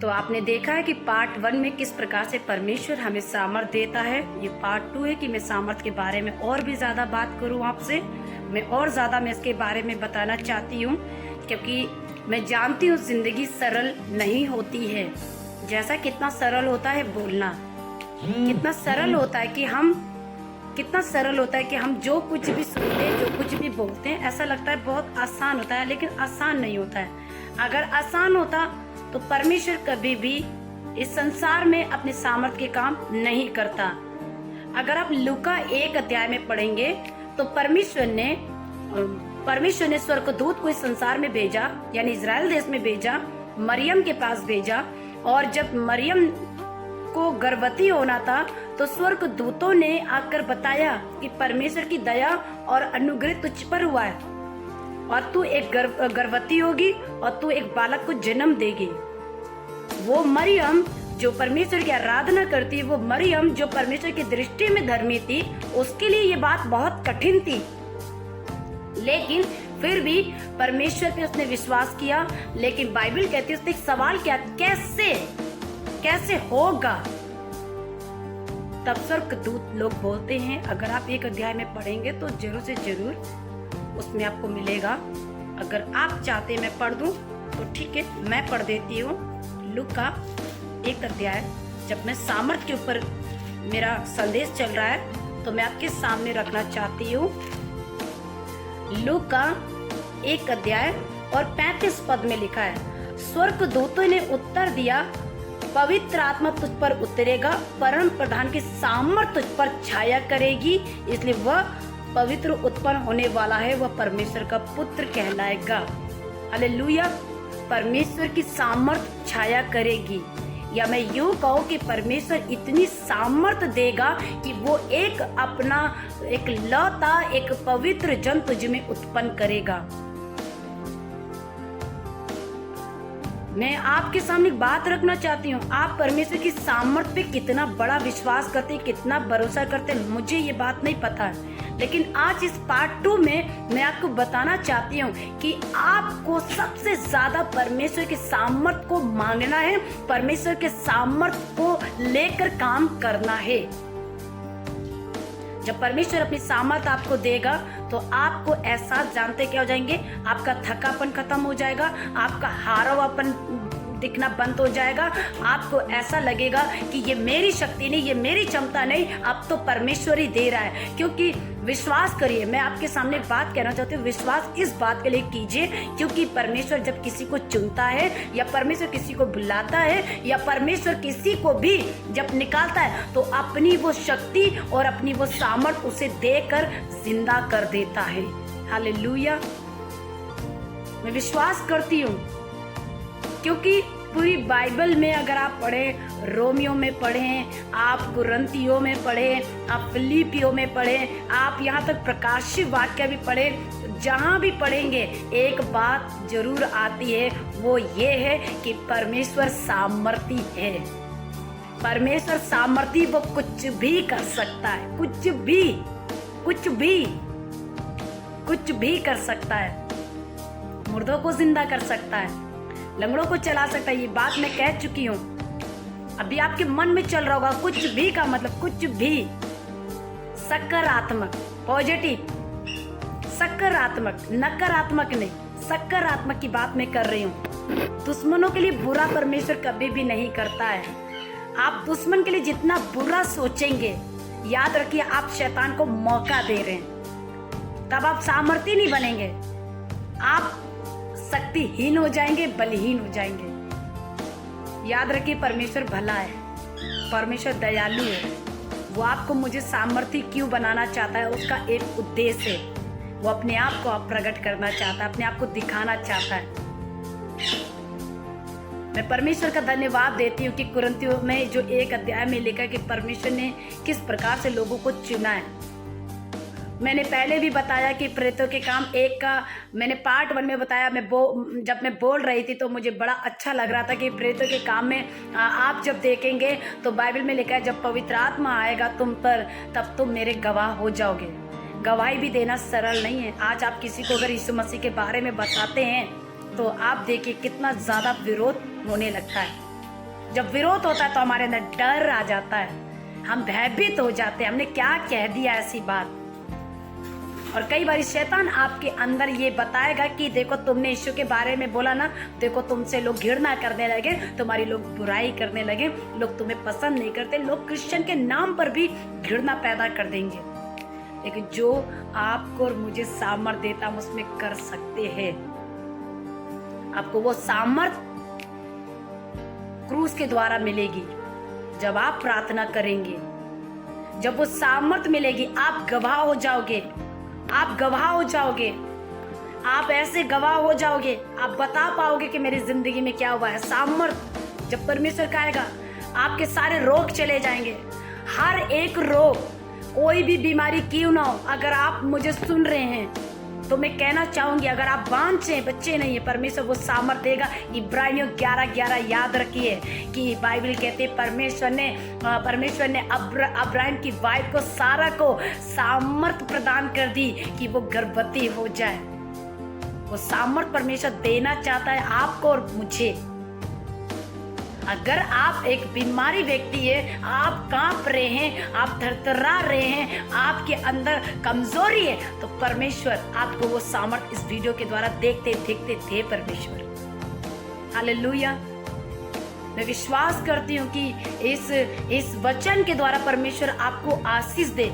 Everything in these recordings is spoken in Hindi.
तो आपने देखा है कि पार्ट 1 में किस प्रकार से परमेश्वर हमें सामर्थ देता है। ये पार्ट 2 है कि मैं सामर्थ के बारे में और भी ज़्यादा बात करूँ आपसे। मैं इसके बारे में बताना चाहती हूँ, क्योंकि मैं जानती हूँ ज़िंदगी सरल नहीं होती है। जैसा कितना सरल होता है बोलना, कितना सरल होता है कि हम जो कुछ भी सुनते हैं, जो कुछ भी बोलते हैं, ऐसा लगता है बहुत आसान होता है, लेकिन आसान नहीं होता है। अगर आसान होता तो परमेश्वर कभी भी इस संसार में अपने सामर्थ्य के काम नहीं करता। अगर आप लूका 1 अध्याय में पढ़ेंगे तो परमेश्वर ने स्वर्गदूत को इस संसार में भेजा, यानी इजराइल देश में भेजा, मरियम के पास भेजा। और जब मरियम को गर्भवती होना था तो स्वर्गदूतों ने आकर बताया कि परमेश्वर की दया और अनुग्रह तुझ पर हुआ है और तू एक गर्भवती होगी और तू एक बालक को जन्म देगी। वो मरियम जो परमेश्वर की आराधना करती, वो मरियम जो परमेश्वर की दृष्टि में धर्मी थी, उसके लिए ये बात बहुत कठिन थी, लेकिन फिर भी परमेश्वर पे उसने विश्वास किया। लेकिन बाइबल कहती है उसने एक सवाल किया, कैसे होगा। तब स्वर्गदूत लोग बोलते हैं, अगर आप 1 अध्याय में पढ़ेंगे तो जरूर से जरूर उसमें आपको मिलेगा। अगर आप चाहते मैं पढ़ दूं तो ठीक है, मैं पढ़ देती हूँ। लूका 1 अध्याय, जब मैं सामर्थ के ऊपर मेरा संदेश चल रहा है तो मैं आपके सामने रखना चाहती हूँ। लूका 1 अध्याय और 35 पद में लिखा है, स्वर्गदूतों ने उत्तर दिया, पवित्र आत्मा तुझ पर उतरेगा, परम प्रधान की सामर्थ तुझ पर छाया करेगी, इसलिए वह पवित्र उत्पन्न होने वाला है, वह परमेश्वर का पुत्र कहलाएगा। हालेलुया। परमेश्वर की सामर्थ छाया करेगी, या मैं यूं कहूँ कि परमेश्वर इतनी सामर्थ देगा कि वो एक लौता एक पवित्र जन तुझ में उत्पन्न करेगा। मैं आपके सामने एक बात रखना चाहती हूँ, आप परमेश्वर की सामर्थ पे कितना बड़ा विश्वास करते हैं, कितना भरोसा करते हैं, मुझे ये बात नहीं पता है। लेकिन आज इस पार्ट 2 में मैं आपको बताना चाहती हूँ कि आपको सबसे ज्यादा परमेश्वर के सामर्थ को मांगना है, परमेश्वर के सामर्थ को लेकर काम करना है। जब परमेश्वर अपनी सामर्थ आपको देगा तो आपको एहसास जानते क्या हो जाएंगे, आपका थकापन खत्म हो जाएगा, आपका हारावापन दिखना बंद हो जाएगा। आपको ऐसा लगेगा कि ये मेरी शक्ति नहीं, ये मेरी क्षमता नहीं, अब तो परमेश्वर ही दे रहा है। क्योंकि विश्वास करिए, मैं आपके सामने एक बात कहना चाहती हूँ, विश्वास इस बात के लिए कीजिए क्योंकि परमेश्वर जब किसी को चुनता है, या परमेश्वर किसी को बुलाता है, या परमेश्वर किसी को भी जब निकालता है तो अपनी वो शक्ति और अपनी वो सामर्थ उसे देकर जिंदा कर देता है। हालेलुया। मैं विश्वास करती हूँ क्योंकि पूरी बाइबल में अगर आप पढ़ें, रोमियो में पढ़ें, आप कुरिन्थियों में पढ़ें, आप फिलिपियों में पढ़ें, आप यहाँ तक प्रकाशित वाक्य भी पढ़ें, जहाँ भी पढ़ेंगे एक बात जरूर आती है, वो ये है कि परमेश्वर सामर्थी है। परमेश्वर सामर्थी, वो कुछ भी कर सकता है, कुछ भी कर सकता है। मुर्दों को जिंदा कर सकता है, लंगड़ों को चला सकता है। ये बात मैं कह चुकी हूँ, अभी आपके मन में चल रहा होगा कुछ भी का मतलब कुछ भी। सकारात्मक, पॉजिटिव, सकारात्मक, नकारात्मक नहीं, सकारात्मक की बात मैं कर रही हूँ। दुश्मनों के लिए बुरा परमेश्वर कभी भी नहीं करता है। आप दुश्मन के लिए जितना बुरा सोचेंगे, याद रखिए आप शैतान को मौका दे रहे हैं, तब आप सामर्थी नहीं बनेंगे, आप शक्तिहीन हो जाएंगे, बलहीन हो जाएंगे। याद रखिए परमेश्वर भला है, परमेश्वर दयालु है। वो आपको मुझे सामर्थी क्यों बनाना चाहता है, उसका एक उद्देश्य है। वो अपने आप को प्रकट करना चाहता है, अपने आप को दिखाना चाहता है। मैं परमेश्वर का धन्यवाद देती हूँ कि कुरिन्थियों में जो 1 अध्याय में लिखा कि परमेश्वर ने किस प्रकार से लोगों को चुना है। मैंने पहले भी बताया कि प्रेरितों के काम 1 का मैंने पार्ट 1 में बताया। जब मैं बोल रही थी तो मुझे बड़ा अच्छा लग रहा था कि प्रेरितों के काम में आप जब देखेंगे तो बाइबल में लिखा है, जब पवित्र आत्मा आएगा तुम पर, तब तुम मेरे गवाह हो जाओगे। गवाही भी देना सरल नहीं है। आज आप किसी को अगर यीशु मसीह के बारे में बताते हैं तो आप देखिए कितना ज़्यादा विरोध होने लगता है। जब विरोध होता है तो हमारे अंदर डर आ जाता है, हम भयभीत हो जाते हैं, हमने क्या कह दिया ऐसी बात। और कई बार शैतान आपके अंदर ये बताएगा कि देखो तुमने यीशु के बारे में बोला ना, देखो तुमसे लोग घृणा करने लगे, तुम्हारी लोग बुराई करने लगे, लोग तुम्हें पसंद नहीं करते, लोग क्रिश्चियन के नाम पर भी घृणा पैदा कर देंगे। लेकिन जो आपको और मुझे सामर्थ देता हम उसमें कर सकते हैं। आपको वो सामर्थ क्रूस के द्वारा मिलेगी जब आप प्रार्थना करेंगे। जब वो सामर्थ मिलेगी आप गवाह हो जाओगे, आप गवाह हो जाओगे, आप ऐसे गवाह हो जाओगे, आप बता पाओगे कि मेरी जिंदगी में क्या हुआ है। सामर्थ जब परमेश्वर कहेगा आपके सारे रोग चले जाएंगे, हर एक रोग, कोई भी बीमारी क्यों ना हो। अगर आप मुझे सुन रहे हैं तो मैं कहना चाहूंगी, अगर आप बांझे बच्चे नहीं है, परमेश्वर वो सामर्थ देगा। इब्रानियों 11:11 याद रखिए कि बाइबल कहते परमेश्वर ने अब्राहम की वाइफ को, सारा को सामर्थ प्रदान कर दी कि वो गर्भवती हो जाए। वो सामर्थ परमेश्वर देना चाहता है आपको और मुझे। अगर आप एक बीमारी व्यक्ति है, आप कांप रहे हैं, आप थरथरा रहे हैं, आपके अंदर कमजोरी है, तो परमेश्वर आपको वो सामर्थ इस वीडियो के द्वारा देखते थे परमेश्वर। हालेलुया। मैं विश्वास करती हूँ कि इस वचन के द्वारा परमेश्वर आपको आशीष दे।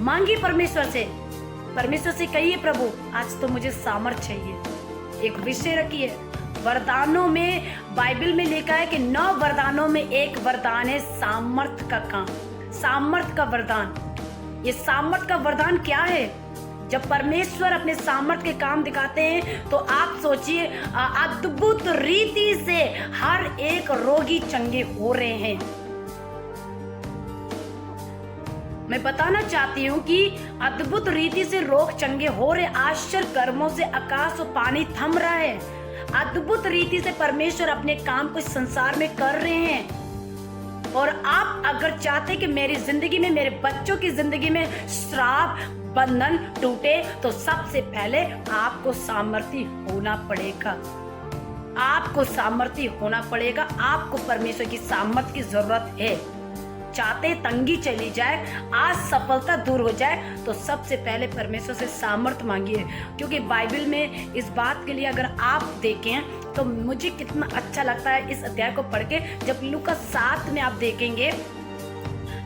मांगिए परमेश्वर से कहिए, प्रभु आज तो मुझे सामर्थ चाहिए। एक विषय रखिए, वरदानों में बाइबल में लिखा है कि 9 वरदानों में एक वरदान है सामर्थ का काम, सामर्थ का वरदान। ये सामर्थ का वरदान क्या है? जब परमेश्वर अपने सामर्थ के काम दिखाते हैं तो आप सोचिए, अद्भुत रीति से हर एक रोगी चंगे हो रहे हैं। मैं बताना चाहती हूँ कि अद्भुत रीति से रोग चंगे हो रहे, आश्चर्य कर्मों से आकाश और पानी थम रहा है। अद्भुत रीति से परमेश्वर अपने काम को इस संसार में कर रहे हैं। और आप अगर चाहते कि मेरी जिंदगी में, मेरे बच्चों की जिंदगी में श्राप बंधन टूटे, तो सबसे पहले आपको सामर्थी होना पड़ेगा। आपको सामर्थी होना पड़ेगा। आपको परमेश्वर की सामर्थ की जरूरत है। चाहते तंगी चली जाए, आज सफलता दूर हो जाए, तो सबसे पहले परमेश्वर से सामर्थ मांगिए। क्योंकि बाइबल में इस बात के लिए अगर आप देखें तो मुझे कितना अच्छा लगता है इस अध्याय को पढ़ के। जब लूका 7 में आप देखेंगे,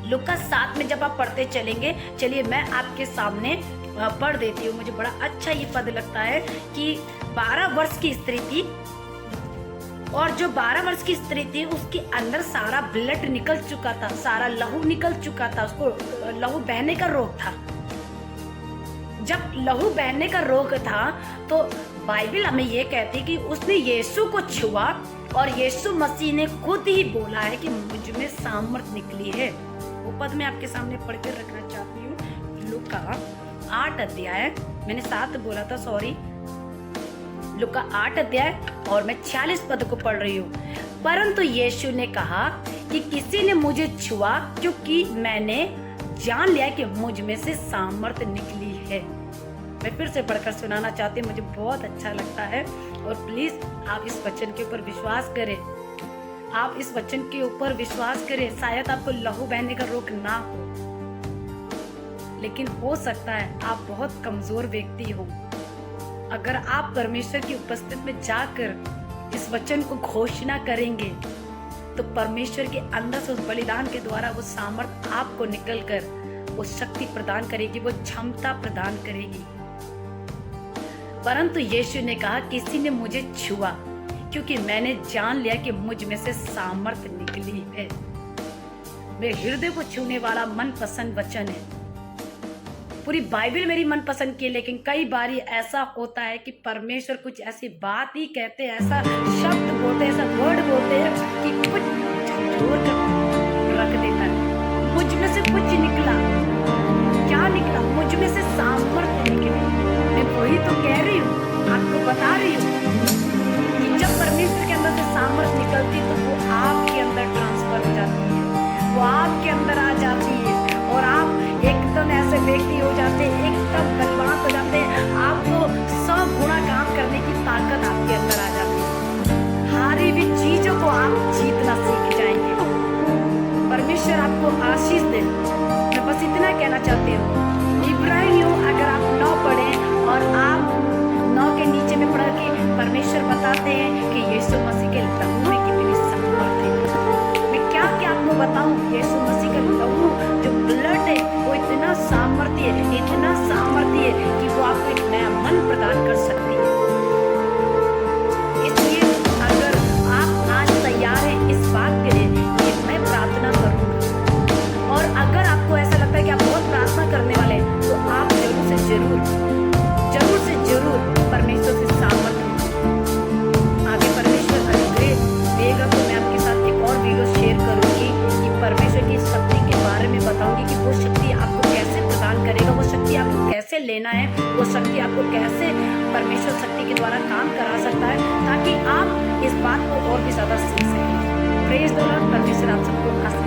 लूका 7 में जब आप पढ़ते चलेंगे, चलिए मैं आपके सामने पढ़ देती हूँ। मुझे बड़ा अच्छा ये पद लगता है कि 12 वर्ष की स्त्री थी, और जो 12 वर्ष की स्त्री थी उसके अंदर सारा ब्लड निकल चुका था, सारा लहू निकल चुका था, उसको लहू बहने का रोग था। जब लहू बहने का रोग था तो बाइबल हमें ये कहती कि उसने यीशु को छुआ, और यीशु मसीह ने खुद ही बोला है कि मुझ में सामर्थ निकली है। वो पद मैं आपके सामने पढ़ कर रखना चाहती हूँ। लूका 8 अध्याय, मैंने 7 बोला था, सॉरी, लूका 8 अध्याय और मैं 46 पद को पढ़ रही हूँ। परंतु यीशु ने कहा कि किसी ने मुझे छुआ, क्योंकि मैंने जान लिया कि मुझ में से सामर्थ निकली है। मैं फिर से पढ़कर सुनाना चाहती हूँ, मुझे बहुत अच्छा लगता है। और प्लीज आप इस वचन के ऊपर विश्वास करें, आप इस वचन के ऊपर विश्वास करें। शायद आपको लहू बहने का रोग ना हो, लेकिन हो सकता है आप बहुत कमजोर व्यक्ति हो। अगर आप परमेश्वर की उपस्थिति में जाकर इस वचन को घोषणा करेंगे तो परमेश्वर के अंदर से उस बलिदान के द्वारा वो सामर्थ आपको निकलकर वो शक्ति प्रदान करेगी, वो क्षमता प्रदान करेगी। परंतु यीशु ने कहा किसी ने मुझे छुआ, क्योंकि मैंने जान लिया कि मुझ में से सामर्थ निकली है। मेरे हृदय को छूने वाला मनपसंद वचन है। पूरी बाइबल मेरी मनपसंद की है, लेकिन कई बार ऐसा होता है कि परमेश्वर कुछ ऐसी बात ही कहते हैं, ऐसा शब्द बोलते हैं, ऐसा वर्ड बोलते हैं कि कुछ झकझोर कर रख देता है। मुझ में से कुछ निकला, क्या निकला? मुझ में से सामर्थ निकली। मैं वही तो कह रही हूँ, आपको बता रही हूँ कि जब परमेश्वर के अंदर से सामर्थ निकलती तो वो आपके अंदर ट्रांसफर हो जाती है, वो आपके अंदर आ जाती है, और आप एकदम ऐसे व्यक्ति हो जाते हैं, एकदम बलवान हो जाते हैं। आपको 100 गुना काम करने की ताकत आपके अंदर आ जाती है। हारी हुई चीज लेना है, वो शक्ति आपको कैसे परमेश्वर शक्ति के द्वारा काम करा सकता है, ताकि आप इस बात को और भी ज़्यादा सीख सकें। Praise the Lord. परमेश्वर आप सबको आशीष